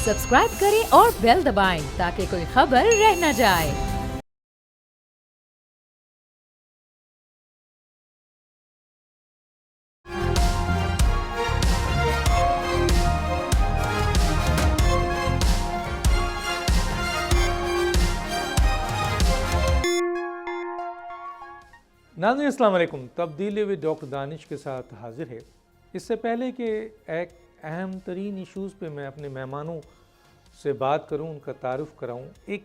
Subscribe करें और bell दबाएं ताकि कोई खबर रह न जाए। नाज़रीन अस्सलाम वालेकुम। तब्दीली विद डॉक्टर दानिश के साथ हाजिर है। इससे पहले कि एक अहम तरीन इशूज़ पे मैं अपने मेहमानों से बात करूं, उनका तारुफ कराऊं, एक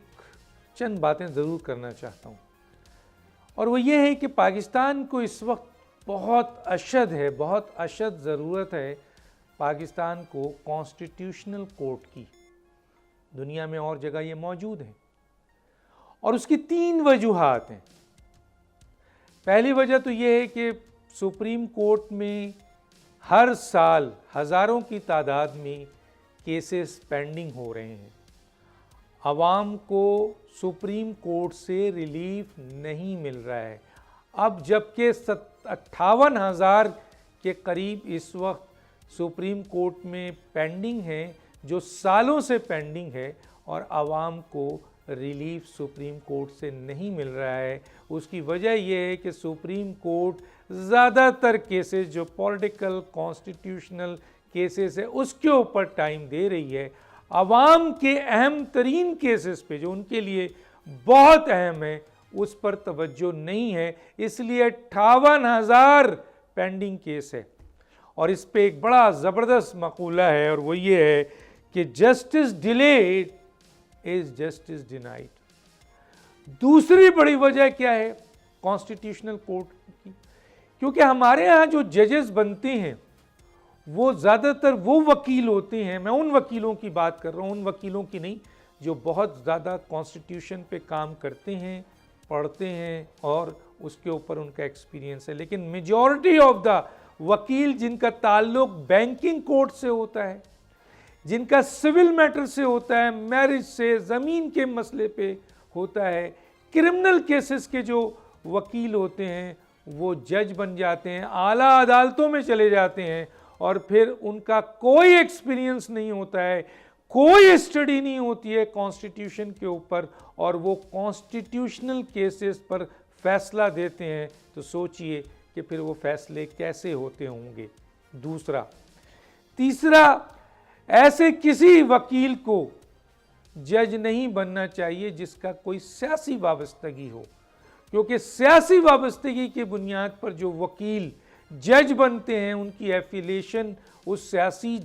चंद बातें ज़रूर करना चाहता हूं, और वो ये है कि पाकिस्तान को इस वक्त बहुत अशद ज़रूरत है पाकिस्तान को कॉन्स्टिट्यूशनल कोर्ट की। दुनिया में और जगह ये मौजूद है और उसकी 3 वजूहात हैं। पहली वजह तो ये है कि सुप्रीम कोर्ट में हर साल हज़ारों की तादाद में केसेस पेंडिंग हो रहे हैं। आवाम को सुप्रीम कोर्ट से रिलीफ नहीं मिल रहा है। अब जबकि 58,000 के करीब इस वक्त सुप्रीम कोर्ट में पेंडिंग है, जो सालों से पेंडिंग है, और आवाम को रिलीफ सुप्रीम कोर्ट से नहीं मिल रहा है। उसकी वजह यह है कि सुप्रीम कोर्ट ज़्यादातर केसेस जो पॉलिटिकल कॉन्स्टिट्यूशनल केसेस है उसके ऊपर टाइम दे रही है। आवाम के अहम तरीन केसेस पे जो उनके लिए बहुत अहम है उस पर तवज्जो नहीं है, इसलिए 58,000 पेंडिंग केस है। और इस पे एक बड़ा ज़बरदस्त मकूला है, और वो ये है कि justice delayed is justice denied. दूसरी बड़ी वजह क्या है कॉन्स्टिट्यूशनल कोर्ट की? क्योंकि हमारे यहाँ जो जजेस बनते हैं वो ज़्यादातर वो वकील होते हैं, मैं उन वकीलों की बात कर रहा हूँ, उन वकीलों की नहीं जो बहुत ज़्यादा कॉन्स्टिट्यूशन पे काम करते हैं, पढ़ते हैं और उसके ऊपर उनका एक्सपीरियंस है। लेकिन मेजॉरिटी ऑफ द वकील जिनका ताल्लुक बैंकिंग कोर्ट से होता है, जिनका सिविल मैटर से होता है, मैरिज से, ज़मीन के मसले पे होता है, क्रिमिनल केसेस के जो वकील होते हैं वो जज बन जाते हैं, आला अदालतों में चले जाते हैं, और फिर उनका कोई एक्सपीरियंस नहीं होता है, कोई स्टडी नहीं होती है कॉन्स्टिट्यूशन के ऊपर, और वो कॉन्स्टिट्यूशनल केसेस पर फैसला देते हैं। तो सोचिए कि फिर वो फैसले कैसे होते होंगे। तीसरा, ऐसे किसी वकील को जज नहीं बनना चाहिए जिसका कोई सियासी वाबस्तगी हो, क्योंकि सियासी वाबस्तगी की बुनियाद पर जो वकील जज बनते हैं उनकी एफिलिएशन उस सियासी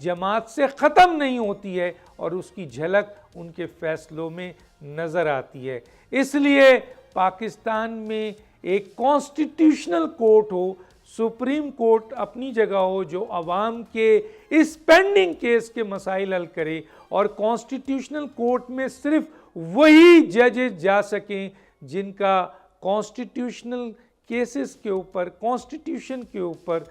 जमात से ख़त्म नहीं होती है और उसकी झलक उनके फैसलों में नज़र आती है। इसलिए पाकिस्तान में एक कॉन्स्टिट्यूशनल कोर्ट हो, सुप्रीम कोर्ट अपनी जगह हो, जो आवाम के इस पेंडिंग केस के मसाइल हल करे, और कॉन्स्टिट्यूशनल कोर्ट में सिर्फ वही जजेस जा सकें जिनका कॉन्स्टिट्यूशनल केसेस के ऊपर, कॉन्स्टिट्यूशन के ऊपर,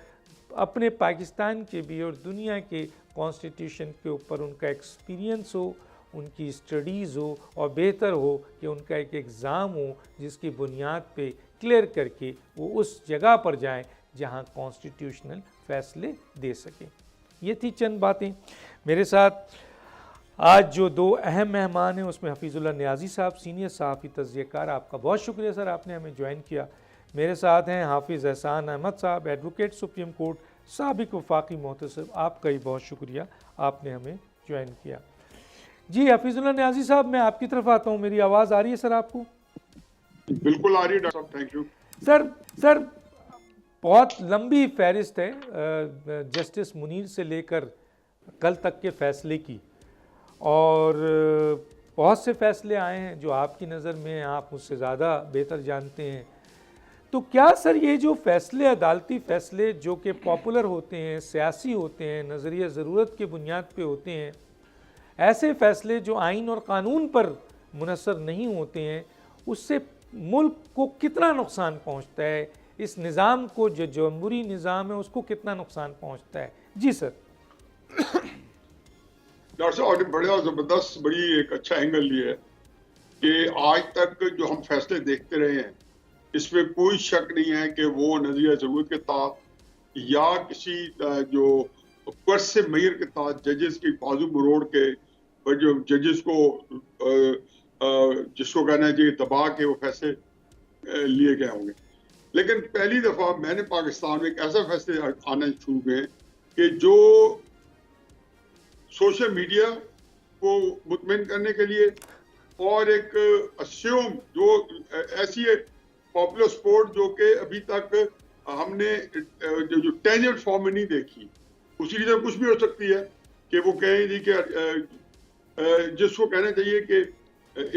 अपने पाकिस्तान के भी और दुनिया के कॉन्स्टिट्यूशन के ऊपर उनका एक्सपीरियंस हो, उनकी स्टडीज़ हो, और बेहतर हो कि उनका एक एग्ज़ाम हो जिसकी बुनियाद पे क्लियर करके वो उस जगह पर जाएं जहां कॉन्स्टिट्यूशनल फैसले दे सकें। ये थी चंद बातें। मेरे साथ आज जो 2 अहम मेहमान हैं उसमें हफीजुल्लाह नियाज़ी साहब, सीनियर सहाफ़ी तज़कियाकार, आपका बहुत शुक्रिया सर, आपने हमें ज्वाइन किया। मेरे साथ हैं हाफिज़ एहसान अहमद साहब, एडवोकेट सुप्रीम कोर्ट, साबिक वफाकी मोहतसिब, आपका ही बहुत शुक्रिया, आपने हमें ज्वाइन किया। जी हफीजुल्लाह नियाज़ी साहब, मैं आपकी तरफ आता हूँ। मेरी आवाज़ आ रही है सर आपको? बिल्कुल आ रही है डॉक्टर साहब, थैंक यू। सर बहुत लंबी फहरिस्त है जस्टिस मुनीर से लेकर कल तक के फैसले की, और बहुत से फैसले आए हैं जो आपकी नज़र में आप मुझसे ज़्यादा बेहतर जानते हैं। तो क्या सर ये जो फैसले, अदालती फैसले जो कि पॉपुलर होते हैं, सियासी होते हैं, नज़रिया ज़रूरत के बुनियाद पे होते हैं, ऐसे फैसले जो आइन और कानून पर मुनसर नहीं होते हैं, उससे मुल्क को कितना नुकसान पहुंचता है? इस निज़ाम को, जो जमहूरी निज़ाम है, उसको कितना नुकसान पहुंचता है? जी सर। डॉक्टर साहब आपने बड़ा ज़बरदस्त, बड़ी एक अच्छा एंगल लिया है कि आज तक जो हम फैसले देखते रहे हैं इसमें कोई शक नहीं है कि वो नजरिया ज़रूरत के तहत या किसी जो पर्स से मैयर के तहत जजेस की बाजू मरोड़ के और जो जजेस को जिसको कहना चाहिए दबा के वो फैसले लिए गए होंगे। लेकिन पहली दफा मैंने पाकिस्तान में एक ऐसा फैसले आने शुरू हुए कि जो सोशल मीडिया को मुतमिन करने के लिए और एक अस्यूम जो ऐसी पॉपुलर स्पोर्ट जो कि अभी तक हमने जो टेंजेंट फॉर्म में नहीं देखी, उसी तरह कुछ भी हो सकती है कि वो कहें जी कि जिसको कहना चाहिए कि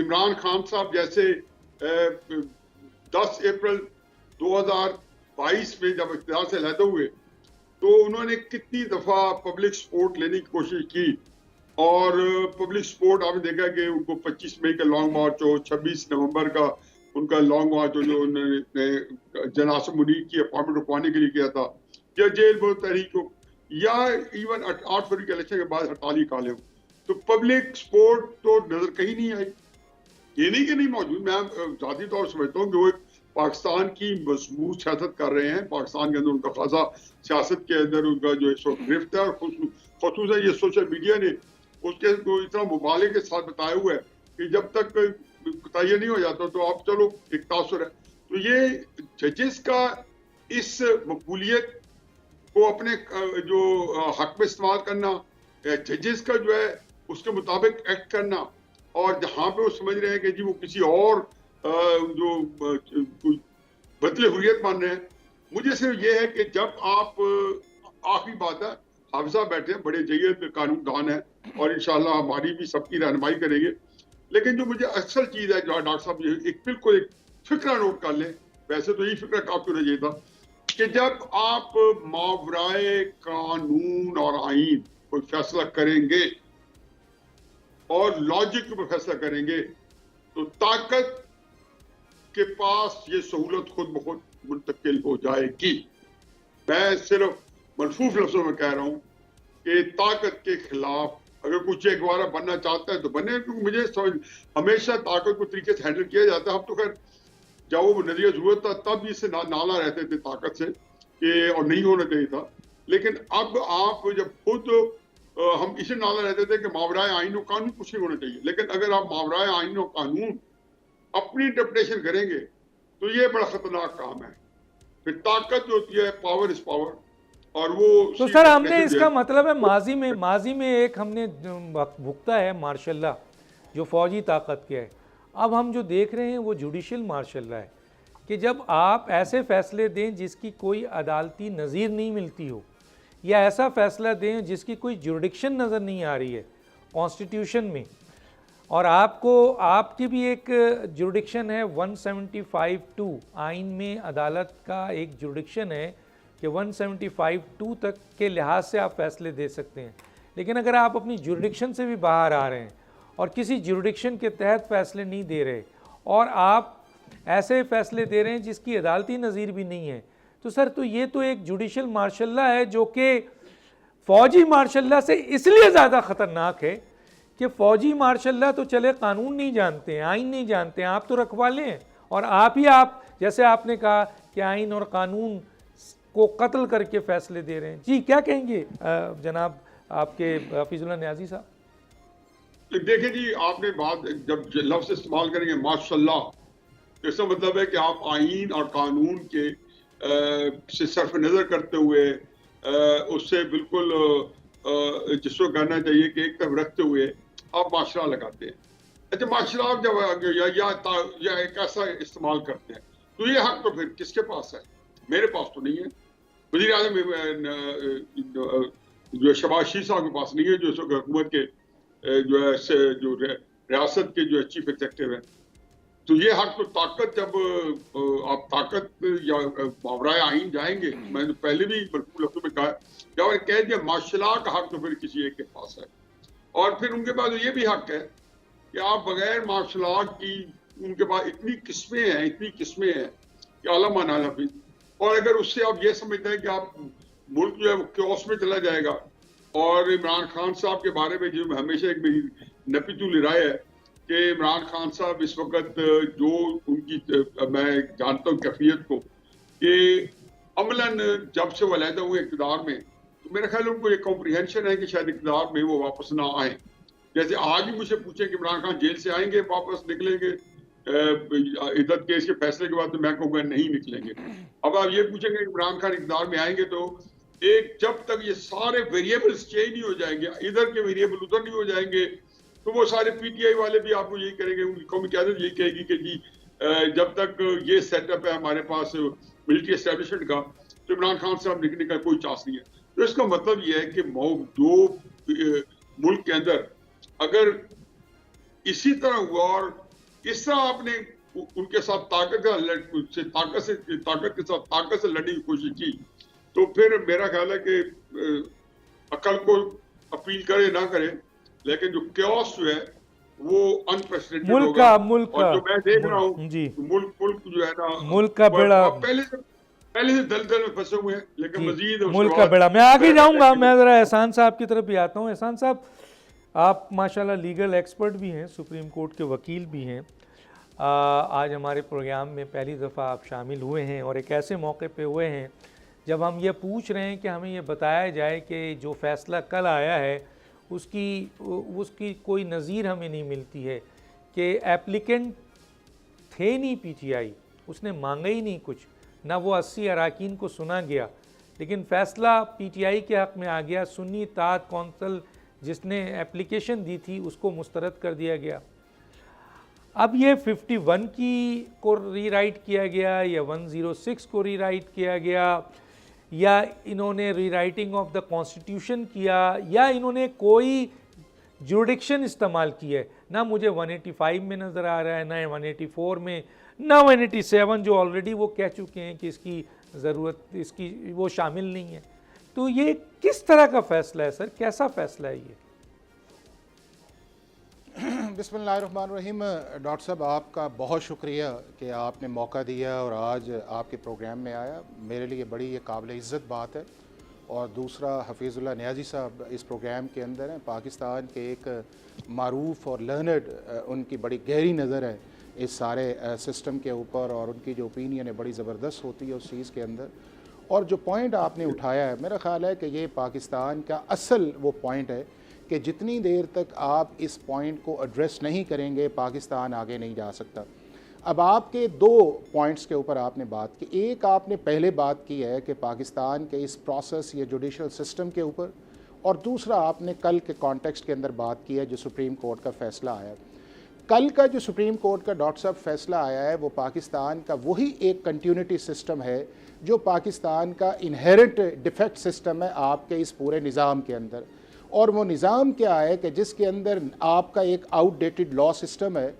इमरान खान साहब जैसे 10 अप्रैल 2022 में जब इख्तियार से अलहदा हुए तो उन्होंने कितनी दफा पब्लिक सपोर्ट लेने की कोशिश की और पब्लिक सपोर्ट आपने देखा कि उनको 25 मई का लॉन्ग मार्च हो, 26 नवंबर का उनका लॉन्ग मार्च हो जो उन्होंने जनासम मुनीर की अपॉइंटमेंट रुकवाने के लिए किया था, या जेल बहुत तहरीक हो, या इवन 8 फरवरी के इलेक्शन के बाद हड़ताली काले हो, तो पब्लिक सपोर्ट तो नजर कहीं नहीं आई। ये नहीं कि नहीं मौजूद, मैं जाती तौर समझता हूँ कि वो पाकिस्तान की मजबूत सियासत कर रहे हैं, पाकिस्तान के अंदर उनका खासा सियासत के अंदर उनका जो इस वक्त गिरफ्त है, और खसूसन ये सोशल मीडिया ने उसके इतना मुबाले के साथ बताया हुआ है कि जब तक तय नहीं हो जाता तो आप चलो एक तासुर है। तो ये जजेस का इस मकबूलियत को अपने जो हक में इस्तेमाल करना, जजेस का जो है उसके मुताबिक एक्ट करना, और जहाँ पे वो समझ रहे हैं कि जी वो किसी और जो बदले हुर्रियत मान रहे हैं। मुझे सिर्फ ये है कि जब आप आखिरी बात है, हाफिज साहब बैठे हैं, बड़े जय्यद कानूनदान है और इंशाल्लाह हमारी भी सबकी रहनुमाई करेंगे, लेकिन जो मुझे असल चीज है जो डॉक्टर साहब एक बिल्कुल एक फिक्रा नोट कर लें, वैसे तो यही फिक्रा काफी होना चाहिए था कि जब आप मावराए कानून और आईन कोई फैसला करेंगे और लॉजिक के ऊपर फैसला करेंगे तो ताकत के पास ये सहूलत खुद ब खुद मुंतकिल हो जाएगी। मैं सिर्फ मनसूफ लफ्जों में कह रहा हूं कि ताकत के खिलाफ अगर कुछ एक बार बनना चाहता है तो बने, क्योंकि मुझे हमेशा ताकत को तरीके से हैंडल किया जाता है। हम तो खैर जब वो नजरिया जरूरत था तब इससे नाला रहते थे ताकत से कि और नहीं होना चाहिए था, लेकिन अब आप जब खुद हम इसे नाला रहते थे कि मावराए आईन और कानून कुछ नहीं होना चाहिए, लेकिन अगर आप मावराए आईन और कानून अपनी इंटरप्रिटेशन करेंगे तो ये बड़ा खतरनाक काम है। फिर ताकत जो होती है, पावर इज पावर, और वो तो सर हमने इसका मतलब है माजी में एक हमने भुगता है मार्शल लॉ जो फौजी ताकत के है। अब हम जो देख रहे हैं वो जुडिशल मार्शल लॉ है कि जब आप ऐसे फैसले दें जिसकी कोई अदालती नज़ीर नहीं मिलती हो, या ऐसा फैसला दें जिसकी कोई जुरिडिक्शन नज़र नहीं आ रही है कॉन्स्टिट्यूशन में, और आपकी भी एक जुरिडिक्शन है 175(2) आइन में अदालत का एक जुरिडिक्शन है कि 175(2) तक के लिहाज से आप फैसले दे सकते हैं। लेकिन अगर आप अपनी जुरिडिक्शन से भी बाहर आ रहे हैं और किसी जुरिडिक्शन के तहत फैसले नहीं दे रहे और आप ऐसे फैसले दे रहे हैं जिसकी अदालती नज़ीर भी नहीं है, तो सर तो ये तो एक जुडिशल मार्शल लॉ है जो कि फ़ौजी मार्शल लॉ से इसलिए ज़्यादा ख़तरनाक है कि फ़ौजी मार्शल लॉ तो चले कानून नहीं जानते हैं, आइन नहीं जानते हैं, आप तो रखवाले हैं, और आप जैसे आपने कहा कि आइन और कानून को कत्ल करके फैसले दे रहे हैं। जी क्या कहेंगे जनाब आपके हफीजुल्लाह न्याजी साहब? देखिए जी, आपने बात जब लफ्ज़ इस्तेमाल करेंगे मार्शल लॉ, इसका मतलब है कि आप आइन और कानून के से सर्फ नज़र करते हुए उससे बिल्कुल जिसको कहना चाहिए कि एक तरफ रखते हुए आप माशरा लगाते हैं। अच्छा, माशरा जब या एक ऐसा इस्तेमाल करते हैं तो ये हक तो फिर किसके पास है? मेरे पास तो नहीं है, वज़ीर आज़म जो शहबाज शरीफ साहब के पास नहीं है, जो हुकूमत के जो रियासत के जो चीफ एग्जीक्यूटिव है। तो ये हक तो ताकत, जब आप ताकत या मावराए आइन जाएंगे, मैंने पहले भी भरपूर लफ्ज़ों में कहा, जब कह दिया मार्शल का हक तो फिर किसी एक के पास है, और फिर उनके पास ये भी हक है कि आप बगैर मार्शल की, उनके पास इतनी किस्में हैं कि आला मान आला भी, और अगर उससे आप ये समझते हैं कि आप मुल्क जो है वो क्योस में चला जाएगा, और इमरान खान साहब के बारे में जो हमेशा एक मेरी नपी तुली राय है कि इमरान खान साहब इस वक्त जो उनकी मैं जानता हूँ कैफियत को, कि अमलन जब से वो अलहदा हुए इक़्तिदार में, तो तो मेरा ख्याल है उनको ये कॉम्प्रिहेंशन है कि शायद इक़्तिदार में वो वापस ना आए। जैसे आज भी मुझे पूछे कि इमरान खान जेल से आएंगे, वापस निकलेंगे इद्दत केस के फैसले के बाद, तो मैं कहूँगा नहीं निकलेंगे। अब आप ये पूछेंगे इमरान खान इक़्तिदार में आएंगे तो एक जब तक ये सारे वेरिएबल्स चेंज नहीं हो जाएंगे, इधर के वेरिएबल उधर नहीं हो जाएंगे, तो वो सारे पीटीआई वाले भी आपको यही करेंगे, उनकी कौमी क़यादत यही कहेगी कि जी जब तक ये सेटअप है हमारे पास मिलिट्री एस्टेब्लिशमेंट का, तो इमरान खान साहब निकलने का कोई चांस नहीं है। तो इसका मतलब ये है कि जो मुल्क के अंदर अगर इसी तरह हुआ और इस तरह आपने उनके साथ ताकत से लड़ने की कोशिश की, तो फिर मेरा ख्याल है कि अकल को अपील करे ना करे, लेकिन जो क्योस जो है वो अनप्रेसिडेंटेड होगा। और जो मैं देख रहा हूँ मुल्क जो है ना, मुल्क का बेड़ा पहले से दलदल में फंसे हुए हैं, लेकिन मजीद मुल्क का बेड़ा। मैं आगे जाऊंगा, मैं जरा एहसान साहब की तरफ भी आता हूँ। एहसान साहब, आप माशाल्लाह लीगल एक्सपर्ट भी हैं, सुप्रीम कोर्ट के वकील भी हैं। आज हमारे प्रोग्राम में पहली दफ़ा आप शामिल हुए हैं और एक ऐसे मौके पे हुए हैं जब हम ये पूछ रहे हैं कि हमें ये बताया जाए कि जो फ़ैसला कल आया है उसकी कोई नज़ीर हमें नहीं मिलती है कि एप्लीकेंट थे नहीं पीटीआई, उसने मांगा ही नहीं कुछ, ना वो 80 अरकान को सुना गया, लेकिन फ़ैसला पीटीआई के हक़ में आ गया। सुन्नी इत्तेहाद कौंसिल जिसने एप्लीकेशन दी थी उसको मुस्तरद कर दिया गया। अब ये 51 को रीराइट किया गया या 106 को रीराइट किया गया, या इन्होंने रीराइटिंग ऑफ द कॉन्स्टिट्यूशन किया, या इन्होंने कोई जुरिडिक्शन इस्तेमाल किया है। ना मुझे 185 में नज़र आ रहा है, ना 184 में, ना 187 जो ऑलरेडी वो कह चुके हैं कि इसकी ज़रूरत, इसकी वो शामिल नहीं है। तो ये किस तरह का फ़ैसला है सर, कैसा फ़ैसला है ये? बिस्मिल्लाहिर्रहमानिर्रहीम। डॉक्टर साहब, आपका बहुत शुक्रिया कि आपने मौका दिया और आज आपके प्रोग्राम में आया। मेरे लिए बड़ी ये काबिल इज़्ज़त बात है। और दूसरा, हफीज़ुल्लाह नियाज़ी साहब इस प्रोग्राम के अंदर हैं, पाकिस्तान के एक मारूफ और लर्नड, उनकी बड़ी गहरी नज़र है इस सारे सिस्टम के ऊपर, और उनकी जो ओपिनियन है बड़ी ज़बरदस्त होती है उस चीज़ के अंदर। और जो पॉइंट आपने उठाया है, मेरा ख़्याल है कि ये पाकिस्तान का असल वो पॉइंट है कि जितनी देर तक आप इस पॉइंट को एड्रेस नहीं करेंगे, पाकिस्तान आगे नहीं जा सकता। अब आपके दो पॉइंट्स के ऊपर आपने बात की। एक, आपने पहले बात की है कि पाकिस्तान के इस प्रोसेस या जुडिशल सिस्टम के ऊपर, और दूसरा आपने कल के कॉन्टेक्स्ट के अंदर बात की है जो सुप्रीम कोर्ट का फ़ैसला आया। कल का जो सुप्रीम कोर्ट का डॉक्टर साहब फ़ैसला आया है वो पाकिस्तान का वही एक कंटिन्यूटी सिस्टम है जो पाकिस्तान का इनहेरेंट डिफेक्ट सिस्टम है आपके इस पूरे निज़ाम के अंदर। और वो निज़ाम क्या है कि जिसके अंदर आपका एक आउटडेटेड लॉ सिस्टम है,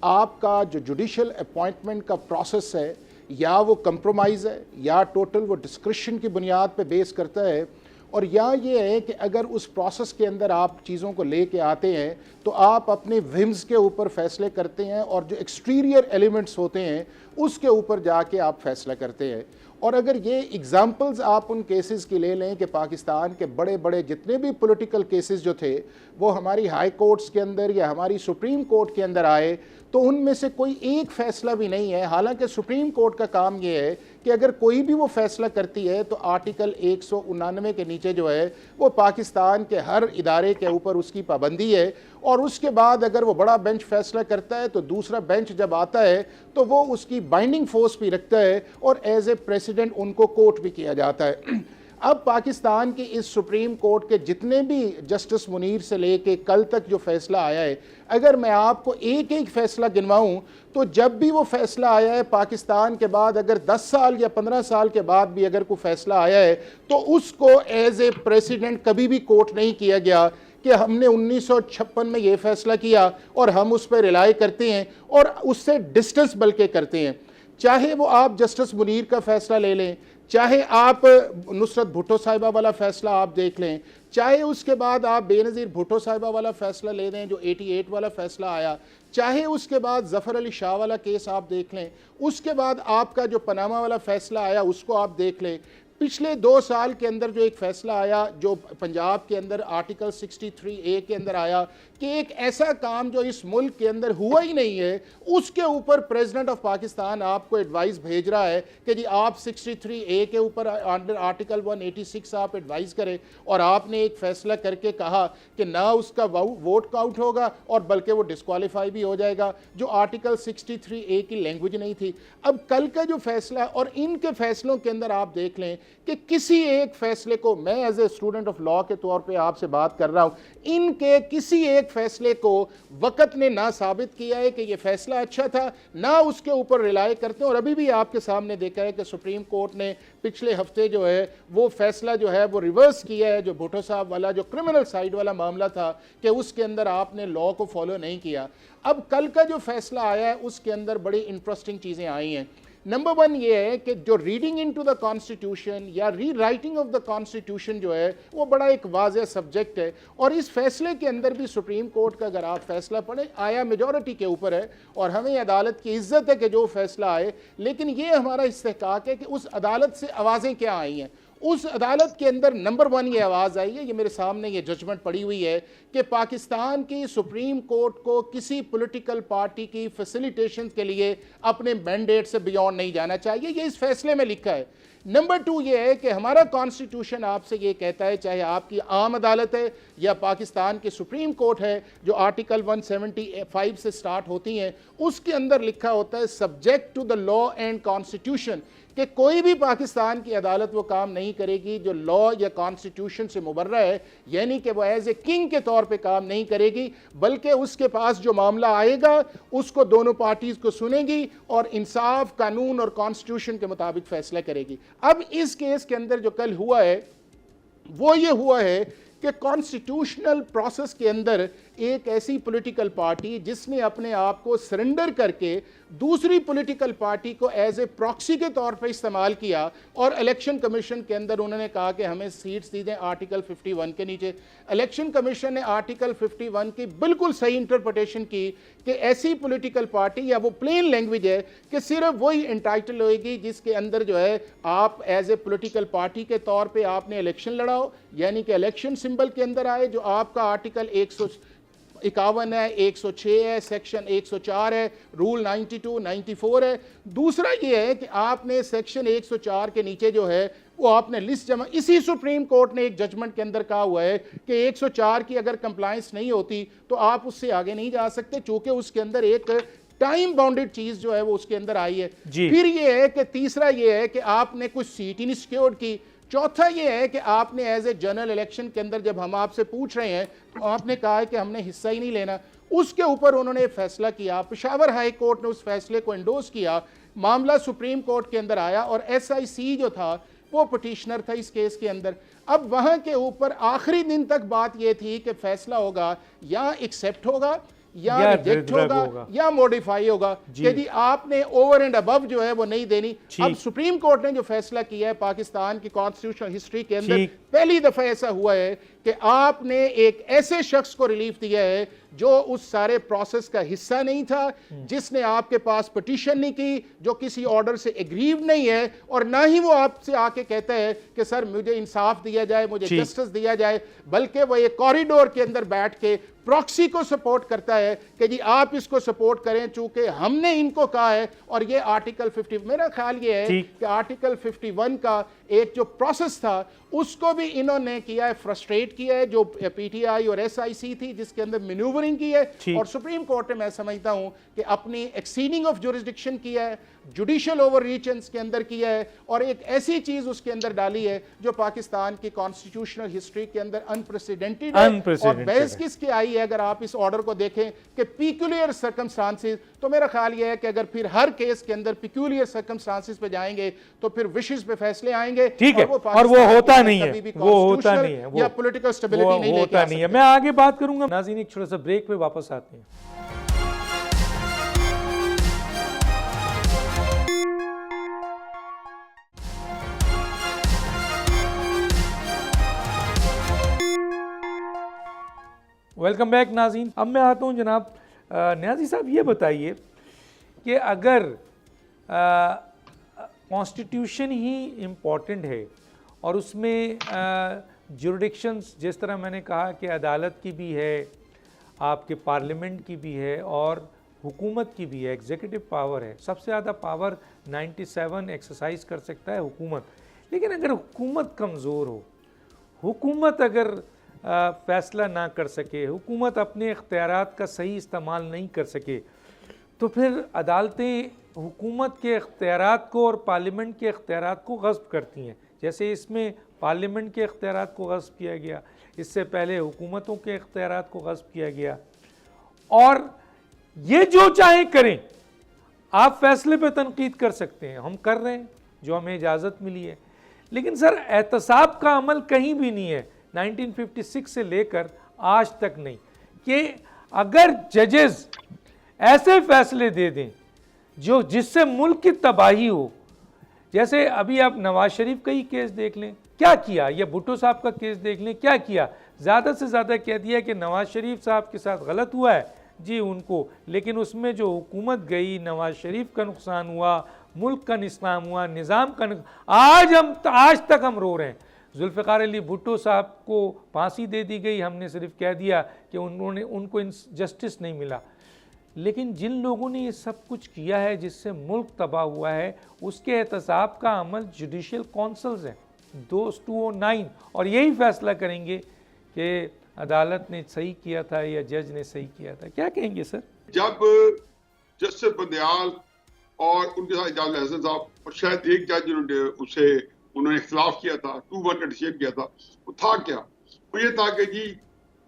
आपका जो जुडिशल अपॉइंटमेंट का प्रोसेस है या वो कंप्रोमाइज़ है, या टोटल वो डिस्क्रिशन की बुनियाद पे बेस करता है, और या ये है कि अगर उस प्रोसेस के अंदर आप चीज़ों को लेके आते हैं तो आप अपने विम्स के ऊपर फ़ैसले करते हैं, और जो एक्सटीरियर एलिमेंट्स होते हैं उसके ऊपर जाके आप फ़ैसला करते हैं। और अगर ये एग्ज़ाम्पल्स आप उन केसेस की ले लें कि पाकिस्तान के बड़े बड़े जितने भी पॉलिटिकल केसेस जो थे वो हमारी हाई कोर्ट्स के अंदर या हमारी सुप्रीम कोर्ट के अंदर आए, तो उनमें से कोई एक फ़ैसला भी नहीं है। हालांकि सुप्रीम कोर्ट का काम ये है कि अगर कोई भी वो फ़ैसला करती है तो आर्टिकल 199 के नीचे जो है वो पाकिस्तान के हर इदारे के ऊपर उसकी पाबंदी है, और उसके बाद अगर वो बड़ा बेंच फ़ैसला करता है तो दूसरा बेंच जब आता है तो वो उसकी बाइंडिंग फोर्स भी रखता है, और एज ए प्रेसिडेंट उनको कोर्ट भी किया जाता है। अब पाकिस्तान के इस सुप्रीम कोर्ट के जितने भी जस्टिस मुनीर से लेके कल तक जो फ़ैसला आया है, अगर मैं आपको एक एक फ़ैसला गिनवाऊं तो जब भी वो फ़ैसला आया है पाकिस्तान के बाद, अगर 10 साल या 15 साल के बाद भी अगर कोई फ़ैसला आया है तो उसको एज ए प्रेसिडेंट कभी भी कोर्ट नहीं किया गया कि हमने 1956 में ये फ़ैसला किया और हम उस पर रिलाई करते हैं और उससे डिस्टेंस बल्कि करते हैं। चाहे वो आप जस्टिस मुनीर का फ़ैसला ले लें, चाहे आप नुसरत भुट्टो साहिबा वाला फ़ैसला आप देख लें, चाहे उसके बाद आप बेनज़ीर भुट्टो साहिबा वाला फ़ैसला ले लें जो 88 वाला फ़ैसला आया, चाहे उसके बाद ज़फ़र अली शाह वाला केस आप देख लें, उसके बाद आपका जो पनामा वाला फ़ैसला आया उसको आप देख लें, पिछले 2 साल के अंदर जो एक फ़ैसला आया, जो पंजाब के अंदर आर्टिकल 63A के अंदर आया कि एक ऐसा काम जो इस मुल्क के अंदर हुआ ही नहीं है, उसके ऊपर प्रेसिडेंट ऑफ पाकिस्तान आपको एडवाइस भेज रहा है कि जी आप 63A के ऊपर अंडर आर्टिकल 186 आप एडवाइस करें, और आपने एक फ़ैसला करके कहा कि ना उसका वोट काउंट होगा और बल्कि वो डिस्क्वालीफाई भी हो जाएगा, जो आर्टिकल 63A की लैंग्वेज नहीं थी। अब कल का जो फैसला, और इनके फैसलों के अंदर आप देख लें कि किसी एक फैसले को, मैं as a student of law के तौर पे आपसे बात कर रहा हूं, इनके किसी एक फैसले को वक्त ने ना साबित किया है कि ये फैसला अच्छा था, ना उसके ऊपर रिलाय करते हैं। और अभी भी आपके सामने देखा है कि सुप्रीम कोर्ट ने पिछले हफ्ते जो है वो फैसला जो है वो रिवर्स किया है, जो भुट्टो साहब वाला जो क्रिमिनल साइड वाला मामला था कि उसके अंदर आपने लॉ को फॉलो नहीं किया। अब कल का जो फैसला आया है उसके अंदर बड़ी इंटरेस्टिंग चीज़ें आई हैं। नंबर 1 ये है कि जो रीडिंग इनटू द कॉन्स्टिट्यूशन या री राइटिंग ऑफ द कॉन्स्टिट्यूशन जो है वो बड़ा एक वाज़ेह सब्जेक्ट है, और इस फैसले के अंदर भी सुप्रीम कोर्ट का अगर आप फैसला पढ़ें, आया मेजॉरिटी के ऊपर है, और हमें अदालत की इज्जत है कि जो फैसला आए, लेकिन ये हमारा इस्तेहकाक है कि उस अदालत से आवाज़ें क्या आई हैं। उस अदालत के अंदर नंबर 1 ये आवाज़ आई है, ये मेरे सामने ये जजमेंट पड़ी हुई है कि पाकिस्तान की सुप्रीम कोर्ट को किसी पॉलिटिकल पार्टी की फैसिलिटेशन के लिए अपने मैंडेट से बियॉन्ड नहीं जाना चाहिए, ये इस फैसले में लिखा है। नंबर 2 ये है कि हमारा कॉन्स्टिट्यूशन आपसे ये कहता है, चाहे आपकी आम अदालत है या पाकिस्तान की सुप्रीम कोर्ट है, जो आर्टिकल 175 से स्टार्ट होती हैं, उसके अंदर लिखा होता है subject to the law and constitution, कि कोई भी पाकिस्तान की अदालत वो काम नहीं करेगी जो लॉ या कॉन्स्टिट्यूशन से मुबर्रा है, यानी कि वो एज ए किंग के तौर पे काम नहीं करेगी, बल्कि उसके पास जो मामला आएगा उसको दोनों पार्टीज को सुनेगी और इंसाफ, कानून और कॉन्स्टिट्यूशन के मुताबिक फैसला करेगी। अब इस केस के अंदर जो कल हुआ है वो ये हुआ है कि कॉन्स्टिट्यूशनल प्रोसेस के अंदर एक ऐसी पॉलिटिकल पार्टी जिसने अपने आप को सरेंडर करके दूसरी पॉलिटिकल पार्टी को एज ए प्रॉक्सी के तौर पर इस्तेमाल किया, और इलेक्शन कमीशन के अंदर उन्होंने कहा कि हमें सीट्स दी दें आर्टिकल 51 के नीचे। इलेक्शन कमीशन ने आर्टिकल 51 की बिल्कुल सही इंटरप्रिटेशन की कि ऐसी पॉलिटिकल पार्टी, या वो प्लेन लैंग्वेज है कि सिर्फ वही एंटाइटल होएगी जिसके अंदर जो है आप एज ए पॉलिटिकल पार्टी के तौर पे आपने इलेक्शन लड़ाओ, यानी कि इलेक्शन सिंबल के अंदर आए, जो आपका आर्टिकल 151 है, 106 है, सेक्शन 104 है, रूल 92, 94 है। दूसरा ये है कि आपने सेक्शन 104 के नीचे जो है वो आपने लिस्ट जमा, इसी सुप्रीम कोर्ट ने एक जजमेंट के अंदर कहा हुआ है कि 104 की अगर कंप्लायंस नहीं होती तो आप उससे आगे नहीं जा सकते, चूंकि उसके अंदर एक टाइम बाउंडेड चीज जो है वो उसके अंदर आई है। फिर ये है कि तीसरा ये है कि आपने कुछ सीट ही नहीं सिक्योर की। चौथा ये है कि आपने एज ए जनरल इलेक्शन के अंदर जब हम आपसे पूछ रहे हैं तो आपने कहा है कि हमने हिस्सा ही नहीं लेना। उसके ऊपर उन्होंने फैसला किया, पेशावर हाई कोर्ट ने उस फैसले को एंडोर्स किया, मामला सुप्रीम कोर्ट के अंदर आया, और SIC जो था वो पिटिशनर था इस केस के अंदर। अब वहां के ऊपर आखिरी दिन तक बात यह थी कि फैसला होगा या एक्सेप्ट होगा या रिजेक्ट होगा या मॉडिफाई होगा, कि जी आपने ओवर एंड अबव जो है वो नहीं देनी। अब सुप्रीम कोर्ट ने जो फैसला किया है, पाकिस्तान की कॉन्स्टिट्यूशनल हिस्ट्री के अंदर पहली दफा ऐसा हुआ है कि आपने एक ऐसे शख्स को रिलीफ दिया है जो उस सारे प्रोसेस का हिस्सा नहीं था, जिसने आपके पास पिटीशन नहीं की, जो किसी ऑर्डर से एग्रीव नहीं है, और ना ही वो आपसे आके कहता है कि सर मुझे इंसाफ दिया जाए, मुझे जस्टिस दिया जाए, बल्कि वो एक कॉरिडोर के अंदर बैठ के प्रॉक्सी को सपोर्ट करता है कि जी आप इसको सपोर्ट करें चूंकि हमने इनको कहा है। और ये आर्टिकल 50, मेरा ख्याल ये है कि आर्टिकल 51 का एक जो प्रोसेस था उसको भी इन्होंने किया है, फ्रस्ट्रेट किया है, जो PTI और SIC थी जिसके अंदर मैन्यूवरिंग की है, और सुप्रीम कोर्ट ने, मैं समझता हूं कि अपनी एक्सीडिंग ऑफ जुरिस्डिक्शन किया है, जुडिशियल ओवररीचेंस के अंदर किया है, और एक ऐसी चीज उसके अंदर डाली है जो पाकिस्तान की कॉन्स्टिट्यूशनल हिस्ट्री के अंदर अनप्रेसिडेंटेड है। और बहस किसकी आई है, अगर आप इस ऑर्डर को देखें कि पिक्यूलियर सर्कमस्टांसेस, तो मेरा ख्याल यह है कि अगर फिर हर केस के अंदर पिक्यूलियर सर्कमस्टांसेस पे जाएंगे तो फिर विशेष पे फैसले आएंगे, ठीक है, और वो होता नहीं है, वो होता नहीं है, या पॉलिटिकल स्टेबिलिटी नहीं होता नहीं है। मैं आगे बात करूंगा। नाज़रीन, एक छोटा सा ब्रेक पे वापस आते हैं। वेलकम बैक नाज़रीन। अब मैं आता हूं जनाब न्याजी साहब, ये बताइए कि अगर कॉन्स्टिट्यूशन ही इम्पॉर्टेंट है और उसमें जुरिडिक्शंस जिस तरह मैंने कहा कि अदालत की भी है, आपके पार्लियामेंट की भी है और हुकूमत की भी है, एग्जीक्यूटिव पावर है। सबसे ज़्यादा पावर 97 एक्सरसाइज कर सकता है हुकूमत। लेकिन अगर हुकूमत कमज़ोर हो, हुकूमत अगर फ़ैसला ना कर सके, हुकूमत अपने इख्तियारात का सही इस्तेमाल नहीं कर सके, तो फिर अदालतें हुकूमत के इख्तियारात को और पार्लियामेंट के इख्तियारात को गस्ब करती हैं। जैसे इसमें पार्लियामेंट के इख्तियारात को गस्ब किया गया, इससे पहले हुकूमतों के इख्तियारात को गस्ब किया गया। और ये जो चाहे करें, आप फैसले पे तनकीद कर सकते हैं, हम कर रहे हैं जो हमें इजाज़त मिली है। लेकिन सर एहतसाब का अमल कहीं भी नहीं है 1956 से लेकर आज तक नहीं, कि अगर जजेस ऐसे फैसले दे दें जो जिससे मुल्क की तबाही हो। जैसे अभी आप नवाज शरीफ का ही केस देख लें, क्या किया, या भुट्टो साहब का केस देख लें, क्या किया। ज़्यादा से ज़्यादा कह दिया कि नवाज शरीफ साहब के साथ गलत हुआ है जी उनको, लेकिन उसमें जो हुकूमत गई, नवाज शरीफ का नुकसान हुआ, मुल्क का नुकसान हुआ, निज़ाम का आज तक हम रो रहे हैं। जुल्फ़िकार अली भुट्टो साहब को फांसी दे दी गई, हमने सिर्फ कह दिया कि उनको जस्टिस नहीं मिला। लेकिन जिन लोगों ने ये सब कुछ किया है जिससे मुल्क तबाह हुआ है, उसके एहतसाब का अमल जुडिशल काउंसिल्स हैं 209, और यही फैसला करेंगे कि अदालत ने सही किया था या जज ने सही किया था। क्या कहेंगे सर? जब जस्टिस बंदयाल और उनके साथ इजाज़ हसन साहब और शायद एक जज उन्होंने इख्तिलाफ किया था, 2-1 का डिसीजन किया था, वो था क्या? वो ये था कि जी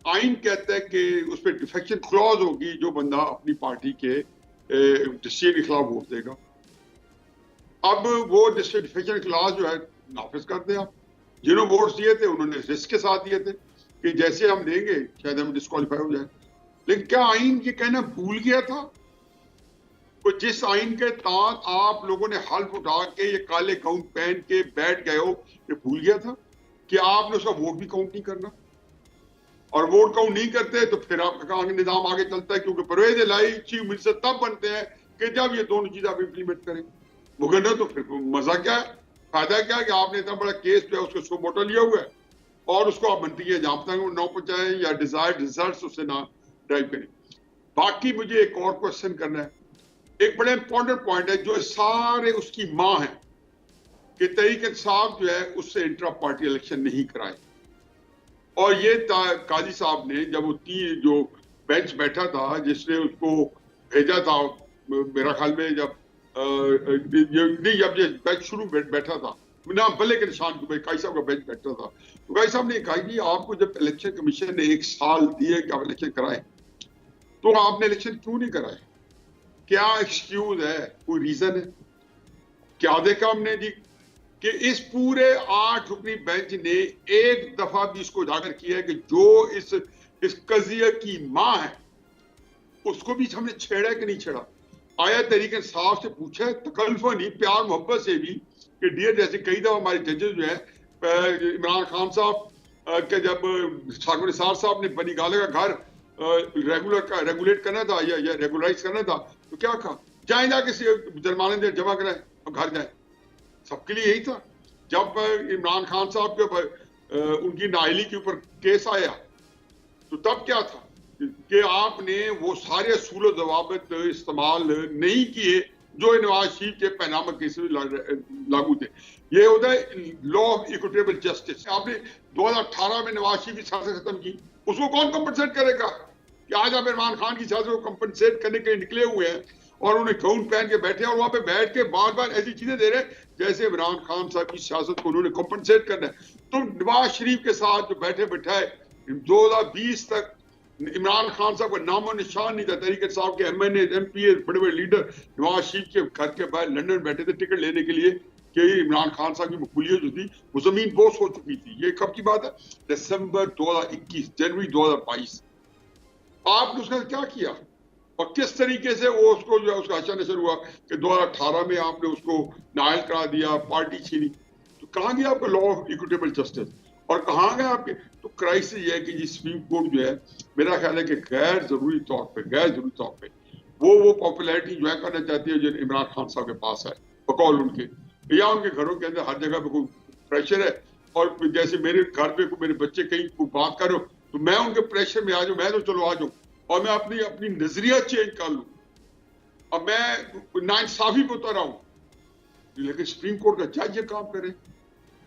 आइन कहता है कि उस पर डिफेक्शन क्लॉज होगी, जो बंदा अपनी पार्टी के डिसीजन के खिलाफ वोट देगा। अब वो डिफेक्शन क्लॉज जो है नाफिज कर दे। आप जिन्होंने वोट दिए थे उन्होंने रिस्क के साथ दिए थे कि जैसे हम देंगे शायद हम डिस्क्वालीफाई हो जाए। लेकिन क्या आइन ये कहना भूल गया था? तो जिस आइन के तहत आप लोगों ने हल्फ उठा के ये काले काउंट पहन के बैठ गए हो, ये भूल गया था कि आपने उसका वोट भी काउंट नहीं करना, और वोट काउंट नहीं करते तो फिर आपका निजाम आगे चलता है, क्योंकि परवेज इलाही चीफ मिनिस्टर तब बनते हैं कि जब ये दोनों चीजें आप इंप्लीमेंट करें। मुगन्ना तो फिर मजा क्या है, फायदा क्या है कि आपने इतना बड़ा केस पे उसको सो मोटा लिया हुआ है और उसको आप बनती है जहां तक न पहुंचाएं या डिजायर्ड रिजल्ट्स उससे ना ड्राइव करें। बाकी मुझे एक और क्वेश्चन करना है, एक बड़ा इंपॉर्टेंट पॉइंट है जो सारे उसकी मां है कि तहरीक इंसाफ जो है उससे इंट्रा पार्टी इलेक्शन नहीं कराए। और ये काजी साहब ने जब वो जो बेंच बैठा था जिसने उसको भेजा था, मेरा ख्याल में जब ये बेंच शुरू बैठा था ना भले के निशान के भाई काई साहब का बेंच बैठा था, तो काई साहब ने कहा कि आपको जब इलेक्शन कमीशन ने 1 साल दिए कि आप इलेक्शन कराएं, तो आपने इलेक्शन क्यों नहीं कराए? क्या एक्सक्यूज है, कोई रीजन है? क्या देखा हमने जी कि इस पूरे 8 रुकनी बेंच ने एक दफा भी इसको उजागर किया है कि जो इस कजिया की मां है उसको भी हमने छेड़ा कि नहीं छेड़ा? आया तहरीक इंसाफ से पूछा है, तकल्लुफ़ नहीं, प्यार मोहब्बत से भी कि डियर, जैसे कई दफा हमारे जजेस जो है, इमरान खान साहब के जब साकिब निसार साहब ने बनी गाले का घर रेगुलेट करना था या रेगुलराइज करना था, तो क्या कहा, जाए जाके जुर्माने जमा कराए और घर जाए। सबके लिए यही था। जब इमरान खान साहब के ऊपर उनकी नाअहली के ऊपर केस आया, तो तब क्या था कि आपने वो सारे असूल जवाबत इस्तेमाल नहीं किए जो नवाज शरीफ के पैनामा केस में लागू थे। ये होता है लॉ ऑफ इक्विटेबल जस्टिस। आपने 2018 में नवाज शरीफ की सियासत खत्म की, उसको कौन कंपनसेट करेगा? कि आज आप इमरान खान की सियासत को कंपनसेट करने के लिए निकले हुए हैं और उन्हें गाउन पहन के बैठे और वहां पे बैठ के बार बार ऐसी चीजें दे रहे हैं जैसे इमरान खान साहब की सियासत को उन्होंने कंपनसेट करना है। तो नवाज शरीफ के साथ जो बैठे बैठाए 2020 तक इमरान खान साहब का नामो निशान नहीं था। तहरीक साहब के MNA MPA बड़े बड़े लीडर नवाज शरीफ के घर के बाहर लंदन बैठे थे टिकट लेने के लिए कि इमरान खान साहब की मकबूलियत जो थी वो जमीन बोस हो चुकी थी। ये कब की बात है? दिसंबर 2021, जनवरी 2022। आपने उसका क्या किया और किस तरीके से वो उसको जो है उसका अच्छा नशर हुआ कि 2018 में आपने उसको नायल करा दिया, पार्टी छीनी। तो कहाँ गया आपका लॉ ऑफ इक्विटेबल जस्टिस और कहाँ गए आपके? तो क्राइसिस ये है कि सुप्रीम कोर्ट जो है मेरा ख्याल है कि गैर जरूरी तौर पे वो पॉपुलैरिटी जो है करना चाहती है जो इमरान खान साहब के पास है बकौल उनके, या उनके घरों के अंदर हर जगह पे कोई प्रेशर है और जैसे मेरे घर पे मेरे बच्चे कहीं कोई बात कर रहे हो तो मैं उनके प्रेशर में आ जाऊं, मैं तो चलो आ जाऊं और मैं अपनी अपनी नजरिया चेंज कर लूं। अब मैं नाइंसाफी पे उतर आऊं, लेकिन सुप्रीम कोर्ट का जज ये काम करे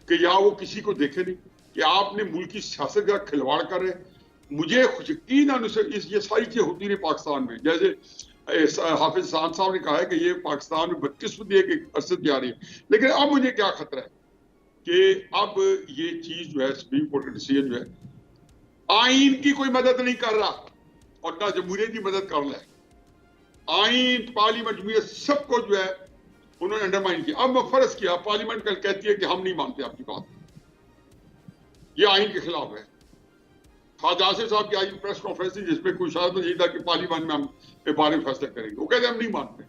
कि या वो किसी को देखे नहीं कि आपने मुल्क की सियासत का खिलवाड़ कर रहे हैं। मुझे यकीन ये सारी चीजें होती रही पाकिस्तान में। जैसे हाफिज साद साहब ने कहा है कि ये पाकिस्तान में बदकिस्मती है कि अरसद जा रही है, लेकिन अब मुझे क्या खतरा है कि अब ये चीज जो है सुप्रीम कोर्ट का डिसीजन जो है आइन की कोई मदद नहीं कर रहा और ना जमहूरियत की मदद कर रहा है। आइन, पार्लियामेंट, जमहूरियत सबको जो है उन्होंने अंडरमाइन किया। अब मैं फर्ज किया पार्लियामेंट कल कहती है कि हम नहीं मानते आपकी बात, ये आइन के खिलाफ है। ख्वाजा आसिफ साहब की आज प्रेस कॉन्फ्रेंस थी जिसमें कोई शायद यही था कि पार्लियामेंट में हम इस बारे में फैसला करेंगे। वो कहते हम नहीं मानते।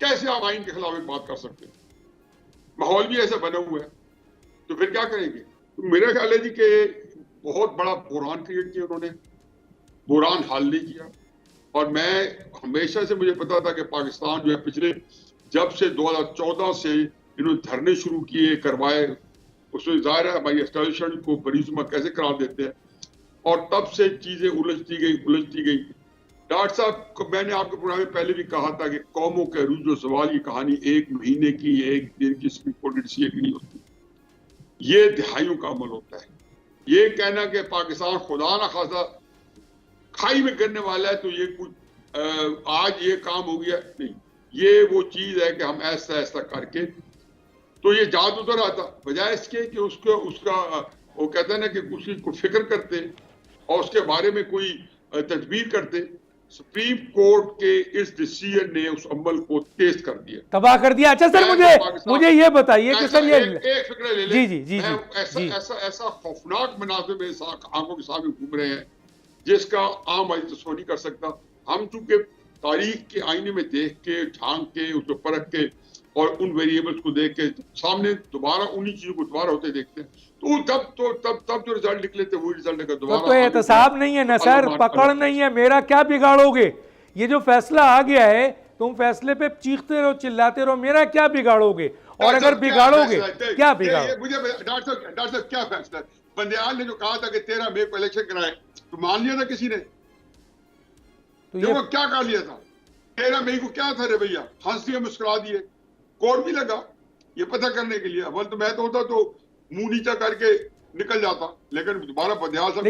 कैसे आप आइन के खिलाफ एक बात कर सकते हैं? माहौल भी ऐसा बना हुआ है, तो फिर क्या करेंगे? तो मेरा ख्याल है जी कि बहुत बड़ा बुरान क्रिएट किया उन्होंने, बुरान हल नहीं किया। और मैं हमेशा से मुझे पता था कि पाकिस्तान जो है पिछले जब से 2014 से इन्होंने धरने शुरू किए करवाए, उसमें जाहिर है हमारी एस्टेब्लिशमेंट को बरीजुमा कैसे करार देते हैं और तब से चीजें उलझती गई। डॉक्टर साहब को मैंने आपके प्रोग्राम में पहले भी कहा था कि कौमों के अरूज व सवाल की कहानी एक महीने की, एक दिन की सुप्रीम कोर्ट डिसीजन की नहीं होती, ये दिहाइयों का अमल होता है। ये कहना कि पाकिस्तान खुदा ना खासा खाई में गिरने वाला है तो ये कुछ आज ये काम हो गया, नहीं, ये वो चीज है कि हम ऐसा ऐसा करके तो ये जात उतर आता, बजाय इसके कि उसका वो कहते हैं ना कि उसकी को फिक्र करते और उसके बारे में कोई तदबीर करते। सुप्रीम कोर्ट के इस डिसीजन ने उस अमल को तेज कर दिया, तबाह कर दिया। अच्छा सर, मुझे ये बताइए कि सर ये एक फिक्र ले ले, जी ऐसा खौफनाक मनाजिर मेरे आंखों के सामने घूम रहे हैं जिसका आम आदमी तस्वीर नहीं कर सकता। हम चूंकि तारीख के आईने में देख के, झांक के, उसको परख के और उन वेरिएबल्स को देख के सामने दोबारा उन्हीं चीजों को दोबारा होते देखते हैं, तो तब जो रिजल्ट निकले थे वही रिजल्ट निकला दोबारा। तो एहतसाब नहीं है ना सर, पकड़ नहीं है, मेरा क्या बिगाड़ोगे? ये जो फैसला आ गया है तुम फैसले पे चीखते रहो, चिल्लाते रहो, मेरा क्या बिगाड़ोगे? और अगर बिगाड़ोगे क्या बिगाड़ो? मुझे डॉक्टर साहब क्या फैसला है? बंदयाल ने जो कहा था कि 13 मई को इलेक्शन कराए तो मान लिया था किसी ने? तो ये क्या कर लिया था? 13 मई को क्या था रे भैया? हंस दिए, मुस्कुरा दिए, कोर्ट भी लगा ये पता करने के लिए। अव्वल तो मैं तो होता तो मुंह नीचा करके निकल जाता, लेकिन दोबारा बंदयाल साहब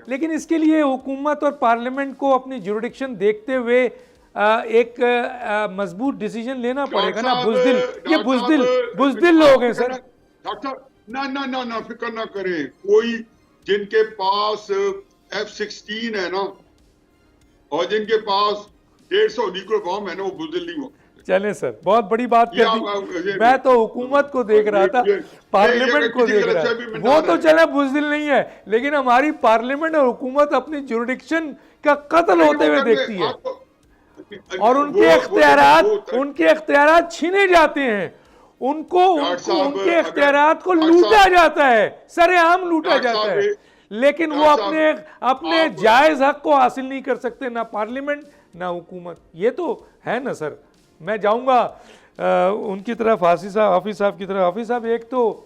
लेकिन इसके लिए हुकूमत और पार्लियामेंट को अपनी जुरिडिक्शन देखते हुए एक मजबूत डिसीजन लेना पड़ेगा ना। बुजदिल लोग हैं सर। डॉक्टर ना फिक्र ना करें, कोई जिनके पास F-16 है ना और जिनके पास 150 न्यूक्लियर बॉम्ब है ना, वो बुजदिल नहीं हुआ। चले सर, बहुत बड़ी बात कर दी। मैं तो हुकूमत को देख रहा था, पार्लियामेंट को देख रहा था। वो तो चले बुजदिल नहीं है, लेकिन हमारी पार्लियामेंट और हुकूमत अपनी जुरिडिक्शन का कत्ल होते हुए देखती है और उनके इख्तियारात छीने जाते हैं, उनके इख्तियारात को लूटा जाता है, सरेआम लूटा जाता है, लेकिन वो अपने जायज हक को हासिल नहीं कर सकते, ना पार्लियामेंट ना हुकूमत। ये तो है ना सर। मैं जाऊंगा उनकी तरफ, हाफिज साहब की तरफ। हाफिज साहब, एक तो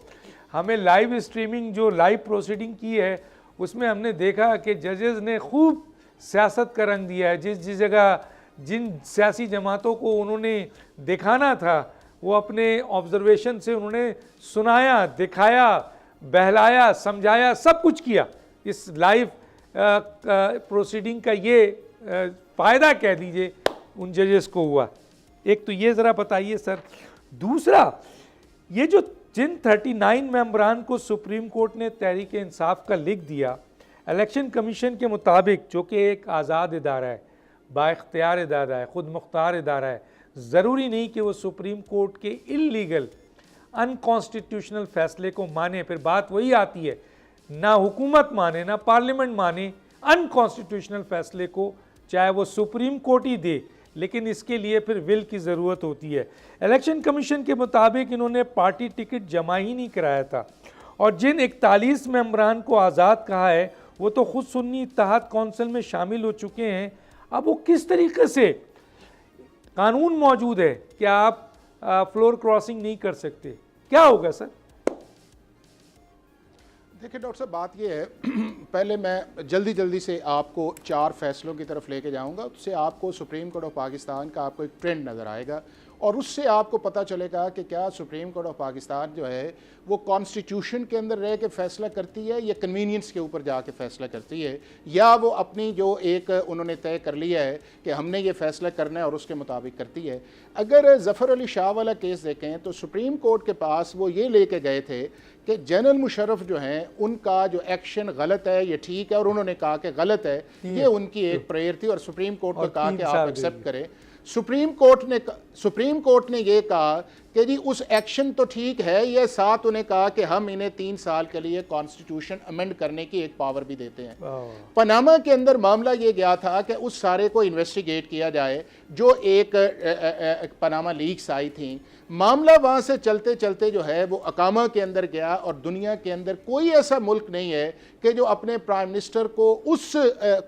हमें लाइव स्ट्रीमिंग जो लाइव प्रोसीडिंग की है उसमें हमने देखा कि जजेस ने खूब सियासत का रंग दिया है। जिस जगह जिन सियासी जमातों को उन्होंने दिखाना था वो अपने ऑब्जर्वेशन से उन्होंने सुनाया, दिखाया, बहलाया, समझाया, सब कुछ किया। इस लाइव प्रोसीडिंग का ये फ़ायदा कह दीजिए उन जजेस को हुआ। एक तो ये ज़रा बताइए सर। दूसरा, ये जो जिन 39 मेंबरान को सुप्रीम कोर्ट ने तहरीक इंसाफ का लिख दिया, इलेक्शन कमीशन के मुताबिक, जो कि एक आज़ाद इदारा है, बाइख्तियार इदारा है, खुद मुख्तार इदारा है, ज़रूरी नहीं कि वो सुप्रीम कोर्ट के इल्लीगल अनकॉन्स्टिट्यूशनल फैसले को माने। फिर बात वही आती है, ना हुकूमत माने ना पार्लियामेंट माने अनकॉन्स्टिट्यूशनल फैसले को, चाहे वो सुप्रीम कोर्ट ही दे, लेकिन इसके लिए फिर विल की ज़रूरत होती है। इलेक्शन कमीशन के मुताबिक इन्होंने पार्टी टिकट जमा ही नहीं कराया था और जिन 41 मेंबरान को आज़ाद कहा है वो तो खुद सुन्नी इत्तेहाद कौंसिल में शामिल हो चुके हैं। अब वो किस तरीके से, कानून मौजूद है कि आप फ्लोर क्रॉसिंग नहीं कर सकते, क्या होगा सर? देखिए डॉक्टर साहब, बात ये है पहले मैं जल्दी से आपको 4 फैसलों की तरफ लेके जाऊंगा। उससे आपको सुप्रीम कोर्ट ऑफ पाकिस्तान का आपको एक ट्रेंड नज़र आएगा और उससे आपको पता चलेगा कि क्या सुप्रीम कोर्ट ऑफ पाकिस्तान जो है वो कॉन्स्टिट्यूशन के अंदर रह के फ़ैसला करती है या कन्वीनियंस के ऊपर जाके फ़ैसला करती है, या वो अपनी जो एक उन्होंने तय कर लिया है कि हमने ये फ़ैसला करना है और उसके मुताबिक करती है। अगर ज़फ़र अली शाह वाला केस देखें तो सुप्रीम कोर्ट के पास वो ये लेके गए थे कि जनरल मुशर्रफ जो हैं उनका जो एक्शन गलत है या ठीक है, और उन्होंने कहा कि गलत है, ये उनकी एक प्रेयर थी और सुप्रीम कोर्ट को कहा कि आप एक्सेप्ट करें। सुप्रीम कोर्ट ने ये कहा कि जी उस एक्शन तो ठीक है, ये साथ उन्हें कहा कि हम इन्हें 3 साल के लिए कॉन्स्टिट्यूशन अमेंड करने की एक पावर भी देते हैं। पनामा के अंदर मामला ये गया था कि उस सारे को इन्वेस्टिगेट किया जाए जो एक पनामा लीक्स आई थी। मामला वहाँ से चलते चलते जो है वो अकामा के अंदर गया और दुनिया के अंदर कोई ऐसा मुल्क नहीं है कि जो अपने प्राइम मिनिस्टर को उस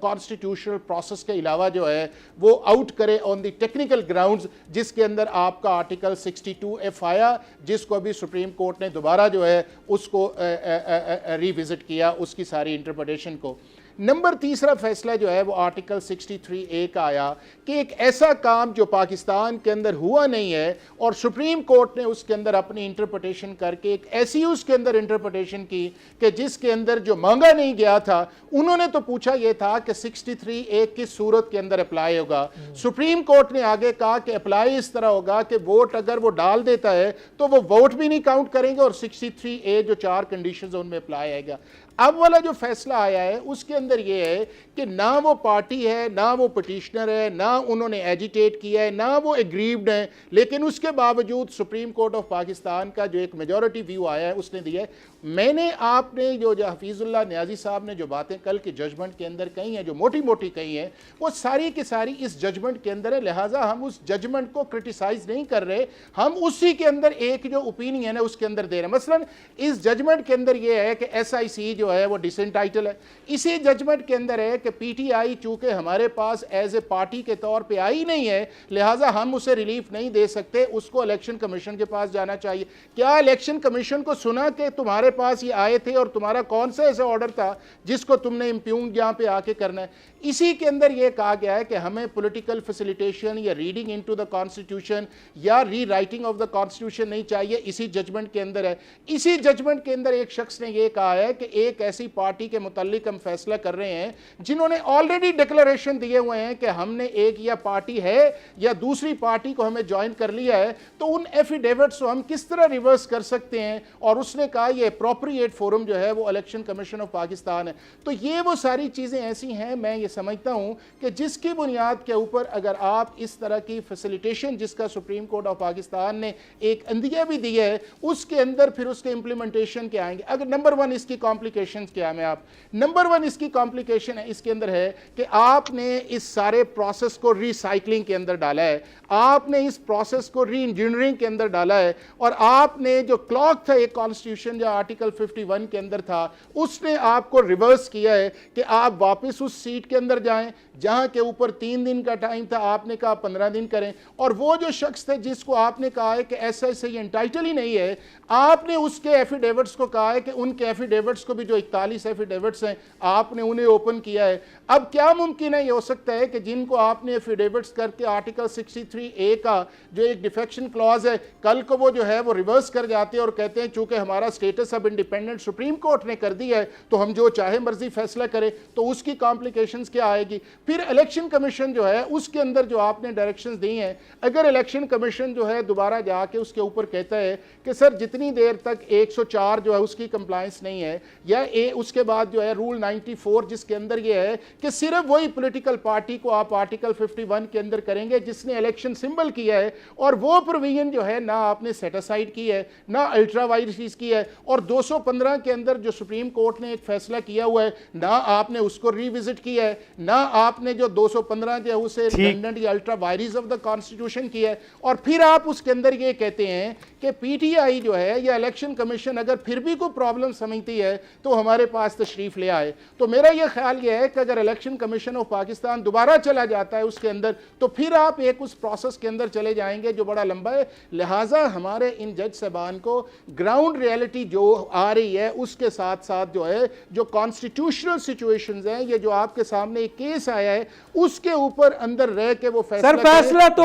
कॉन्स्टिट्यूशनल प्रोसेस के अलावा जो है वो आउट करे ऑन द टेक्निकल ग्राउंड्स, जिसके अंदर आपका आर्टिकल 62F आया, जिसको अभी सुप्रीम कोर्ट ने दोबारा जो है उसको रिविजिट किया, उसकी सारी इंटरप्रिटेशन को। नंबर 3 फैसला जो है वो आर्टिकल 63A का आया कि एक ऐसा काम जो पाकिस्तान के अंदर हुआ नहीं है और सुप्रीम कोर्ट ने उसके अंदर अपनी इंटरप्रिटेशन करके एक ऐसी उसके अंदर इंटरप्रिटेशन की कि जिसके अंदर जो मांगा नहीं गया था। उन्होंने तो पूछा यह था कि 63A किस सूरत के अंदर अप्लाई होगा। सुप्रीम कोर्ट ने आगे कहा कि अप्लाई इस तरह होगा कि वोट अगर वो डाल देता है तो वो वोट भी नहीं काउंट करेंगे और 63A जो 4 कंडीशंस उनमें अप्लाई आएगा। अब वाला जो फैसला आया है उसके अंदर ये है कि ना वो पार्टी है, ना वो पिटिशनर है, ना उन्होंने एजिटेट किया है, ना वो एग्रीव्ड है, लेकिन उसके बावजूद सुप्रीम कोर्ट ऑफ पाकिस्तान का जो एक मेजॉरिटी व्यू आया है उसने दिया है। मैंने आपने जो हफीजुल्लाह नियाजी साहब ने जो बातें कल के जजमेंट के अंदर कही हैं, जो मोटी मोटी कही हैं, वो सारी की सारी इस जजमेंट के अंदर है। लिहाजा हम उस जजमेंट को क्रिटिसाइज नहीं कर रहे, हम उसी के अंदर एक जो ओपिनियन है उसके अंदर दे रहे हैं। मसलन इस जजमेंट के अंदर ये है कि SIC जो है वो डिसेंट टाइटल है। इसी जजमेंट के अंदर है कि PTI चूंकि हमारे पास एज ए पार्टी के तौर पे आई नहीं है, लिहाजा हम उसे रिलीफ नहीं दे सकते, उसको इलेक्शन कमीशन के पास जाना चाहिए। क्या इलेक्शन कमीशन को सुना कि तुम्हारे पास ये आए थे और तुम्हारा कौन सा ऐसा ऑर्डर था जिसको तुमने इंप्यूग यहां पे आके करना है? इसी के अंदर यह कहा गया है कि हमें पॉलिटिकल फैसिलिटेशन या रीडिंग इनटू द कॉन्स्टिट्यूशन या री राइटिंग ऑफ द कॉन्स्टिट्यूशन नहीं चाहिए। इसी जजमेंट के अंदर है। इसी जजमेंट के अंदर एक शख्स ने यह कहा है कि एक ऐसी पार्टी के मुतालिक हम फैसला कर रहे हैं जिन्होंने ऑलरेडी डिक्लेरेशन दिए हुए हैं कि हमने एक या पार्टी है या दूसरी पार्टी को हमें ज्वाइन कर लिया है, तो उन एफिडेविट्स को हम किस तरह रिवर्स कर सकते हैं? और उसने कहा यह अप्रोप्रिएट फोरम जो है वो इलेक्शन कमीशन ऑफ पाकिस्तान है। तो ये वो सारी चीजें ऐसी हैं, मैं ये समझता हूं कि जिसकी बुनियाद के ऊपर अगर आप इस तरह की फैसिलिटेशन जिसका सुप्रीम कोर्ट ऑफ पाकिस्तान ने एक अंदिया भी दी है, उसके अंदर फिर उसके इंप्लीमेंटेशन के आएंगे। अगर नंबर 1 इसकी कॉम्प्लिकेशन क्या है, मैं आप नंबर 1 इसकी कॉम्प्लिकेशन है इसके अंदर है कि आपने इस सारे प्रोसेस को रिसाइकलिंग के अंदर डाला है, आपने इस प्रोसेस को री इंजीनियरिंग के अंदर डाला है, और आपने जो क्लॉक था एक कॉन्स्टिट्यूशन या आर्टिकल 51 के अंदर था उसने आपको रिवर्स किया है कि आप वापस उस सीट के अंदर जाएं जहां के ऊपर 3 दिन का टाइम था, आपने कहा 15 दिन करें। और वो जो शख्स थे जिसको आपने कहा है कि ऐसा से ये एंटाइटल ही नहीं है, आपने उसके एफिडेविट्स को कहा है कि उनके एफिडेविट्स को भी जो 41 एफिडेविट्स हैं आपने उन्हें ओपन किया है। अब क्या मुमकिन है, ये हो सकता है कि जिनको आपने एफिडेविट्स करके आर्टिकल 63A का जो एक डिफेक्शन क्लॉज है, कल को वो जो है वो रिवर्स कर जाते हैं और कहते हैं चूंकि हमारा स्टेटस अब इंडिपेंडेंट सुप्रीम कोर्ट ने कर दिया है तो हम जो चाहे मर्जी फैसला करें, तो उसकी कॉम्प्लिकेशंस क्या आएगी? फिर इलेक्शन कमीशन जो है उसके अंदर जो आपने डायरेक्शंस दी हैं, अगर इलेक्शन कमीशन जो है दोबारा जाके उसके ऊपर कहता है कि सर जितनी देर तक 104 जो है उसकी कंप्लायंस नहीं है, या उसके बाद जो है रूल 94 जिसके अंदर ये है कि सिर्फ वही पॉलिटिकल पार्टी को आप आर्टिकल 51 के अंदर करेंगे जिसने इलेक्शन सिंबल किया है, और वो प्रोविजन जो है ना आपने सेट असाइड की है, ना अल्ट्रा वायरस की है, और 215 के अंदर जो सुप्रीम कोर्ट ने एक फैसला किया हुआ है, ना आपने उसको रिविजिट किया है, ना आपने जो 215 जो है उसे रिडंडेंट या अल्ट्रा वायरीज ऑफ द कॉन्स्टिट्यूशन किया है, और फिर आप उसके अंदर ये कहते हैं कि पीटीआई जो है या इलेक्शन कमीशन अगर फिर भी कोई प्रॉब्लम समझती है तो हमारे पास तशरीफ ले आए। तो मेरा यह ख्याल यह है कि अगर इलेक्शन कमीशन ऑफ पाकिस्तान दोबारा चला जाता है उसके अंदर, तो फिर आप एक उस प्रोसेस के अंदर चले जाएंगे जो बड़ा लंबा है। लिहाजा हमारे इन जज साहबान को ग्राउंड रियलिटी जो आ रही है उसके साथ साथ जो है जो कॉन्स्टिट्यूशनल सिचुएशंस हैं, ये जो आपके सामने एक केस आया है उसके ऊपर अंदर रह के वो फैसला सर फैसला तो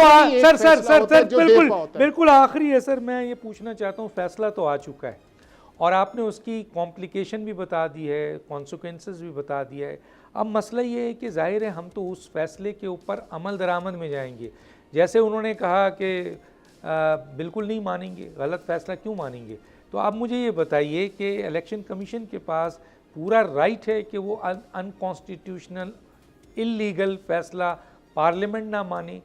सर बिल्कुल है। बिल्कुल आखिरी है सर, मैं ये पूछना चाहता हूँ, फैसला तो आ चुका है और आपने उसकी कॉम्प्लिकेशन भी बता दी है, कॉन्सिक्वेंसेस भी बता दिया है। अब मसला ये है कि जाहिर है हम तो उस फैसले के ऊपर अमल दरामद में जाएंगे। जैसे उन्होंने कहा कि बिल्कुल नहीं मानेंगे, गलत फैसला क्यों मानेंगे? तो आप मुझे ये बताइए कि इलेक्शन कमीशन के पास पूरा राइट है कि वो अनकॉन्स्टिट्यूशनल इल्लीगल फैसला पार्लियामेंट ना माने,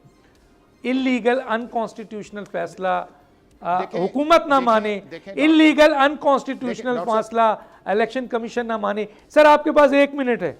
इल्लीगल अनकॉन्स्टिट्यूशनल फैसला हुकूमत ना माने, इल्लीगल अनकॉन्स्टिट्यूशनल फैसला इलेक्शन कमीशन ना माने। सर आपके पास 1 मिनट है।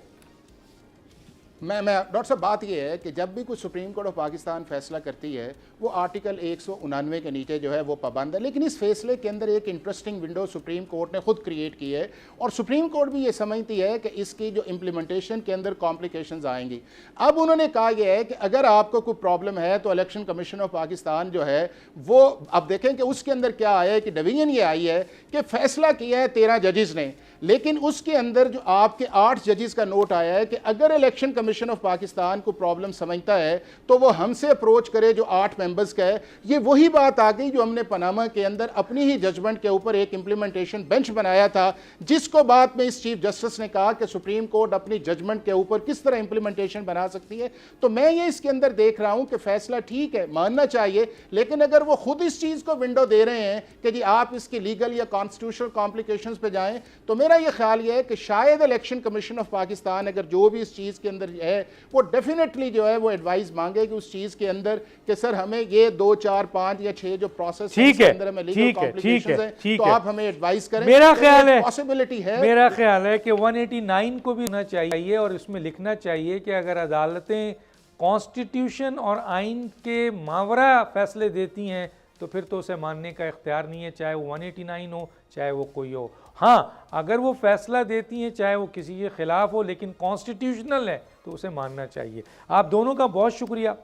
मैं डॉक्टर साहब, बात यह है कि जब भी कुछ सुप्रीम कोर्ट ऑफ पाकिस्तान फैसला करती है वो आर्टिकल 199 के नीचे जो है वो पाबंद है, लेकिन इस फैसले के अंदर एक इंटरेस्टिंग विंडो सुप्रीम कोर्ट ने खुद क्रिएट की है और सुप्रीम कोर्ट भी ये समझती है कि इसकी जो इम्प्लीमेंटेशन के अंदर कॉम्प्लिकेशंस आएंगी। अब उन्होंने कहा यह है कि अगर आपको कोई प्रॉब्लम है तो इलेक्शन कमीशन ऑफ पाकिस्तान जो है वो, अब देखें कि उसके अंदर क्या आया है कि डिवीजन ये आई है कि फैसला किया है 13 जजेस ने, लेकिन उसके अंदर जो आपके 8 जजेस का नोट आया है कि अगर इलेक्शन कमीशन ऑफ पाकिस्तान को प्रॉब्लम समझता है तो वो हमसे अप्रोच करे जो 8 मेंबर्स का है। ये वही बात आ गई जो हमने पनामा के अंदर अपनी ही जजमेंट के ऊपर एक इंप्लीमेंटेशन बेंच बनाया था, जिसको बाद में इस चीफ जस्टिस ने कहा कि सुप्रीम कोर्ट अपनी जजमेंट के ऊपर किस तरह इंप्लीमेंटेशन बना सकती है। तो मैं ये इसके अंदर देख रहा हूं कि फैसला ठीक है, मानना चाहिए, लेकिन अगर वो खुद इस चीज को विंडो दे रहे हैं कि जी आप इसकी लीगल या कॉन्स्टिट्यूशनल कॉम्प्लिकेशंस पे जाएं, तो मेरा ये ख्याल ये है कि शायद इलेक्शन कमीशन ऑफ पाकिस्तान अगर जो भी इस चीज के अंदर है वो डेफिनेटली जो है वो एडवाइस मांगेगी उस चीज के अंदर कि सर हमें ये 2, 4, 5 या 6 जो प्रोसेस है इसके अंदर हमें लीगल कॉम्प्लिकेशंस है, तो आप हमें एडवाइस करें। मेरा ख्याल है पॉसिबिलिटी है, मेरा ख्याल है कि 189 को भी होना चाहिए और इसमें लिखना चाहिए कि अगर अदालतें कॉन्स्टिट्यूशन और आइन के मावरा फैसले देती हैं तो फिर तो उसे मानने का इख्तियार नहीं है, चाहे वो 189 हो चाहे वो कोई हो। हाँ, अगर वो फैसला देती हैं चाहे वो किसी के खिलाफ हो लेकिन कॉन्स्टिट्यूशनल है तो उसे मानना चाहिए। आप दोनों का बहुत शुक्रिया।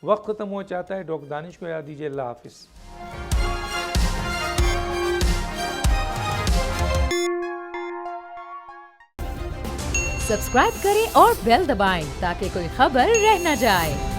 वक्त ख़त्म हो जाता है, डॉक्टर दानिश को याद दीजिए। अल्लाह हाफिज़। सब्सक्राइब करें और बेल दबाएं ताकि कोई खबर रह न जाए।